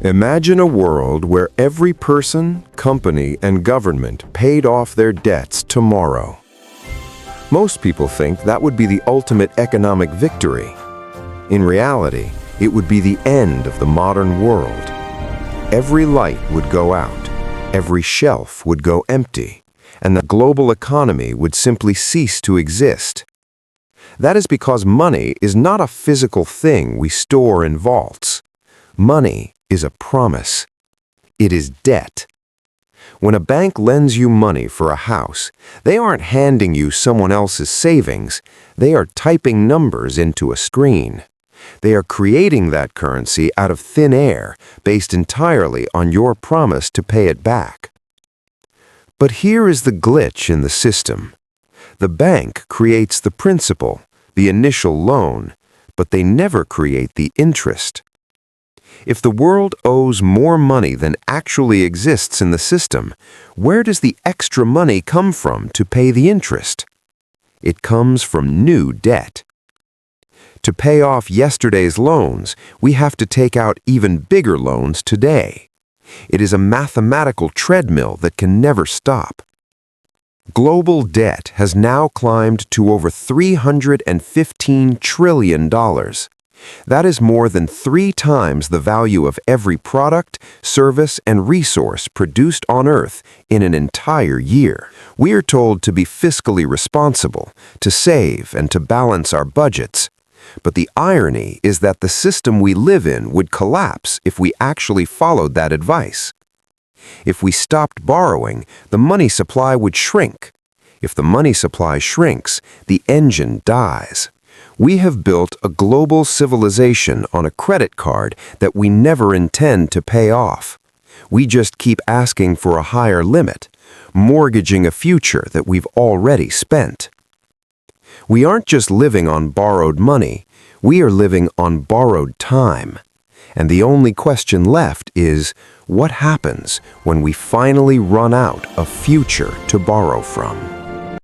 Imagine a world where every person, company, and government paid off their debts tomorrow. Most people think that would be the ultimate economic victory. In reality, it would be the end of the modern world. Every light would go out, every shelf would go empty, and the global economy would simply cease to exist. That is because money is not a physical thing we store in vaults. Money is a promise. It is debt. When a bank lends you money for a house, they aren't handing you someone else's savings, they are typing numbers into a screen. They are creating that currency out of thin air, based entirely on your promise to pay it back. But here is the glitch in the system. The bank creates the principal, the initial loan, but they never create the interest. If the world owes more money than actually exists in the system, where does the extra money come from to pay the interest? It comes from new debt. To pay off yesterday's loans, we have to take out even bigger loans today. It is a mathematical treadmill that can never stop. Global debt has now climbed to over $315 trillion. That is more than 3 times the value of every product, service, and resource produced on Earth in an entire year. We are told to be fiscally responsible, to save, and to balance our budgets. But the irony is that the system we live in would collapse if we actually followed that advice. If we stopped borrowing, the money supply would shrink. If the money supply shrinks, the engine dies. We have built a global civilization on a credit card that we never intend to pay off. We just keep asking for a higher limit, mortgaging a future that we've already spent. We aren't just living on borrowed money, we are living on borrowed time. And the only question left is, what happens when we finally run out of future to borrow from?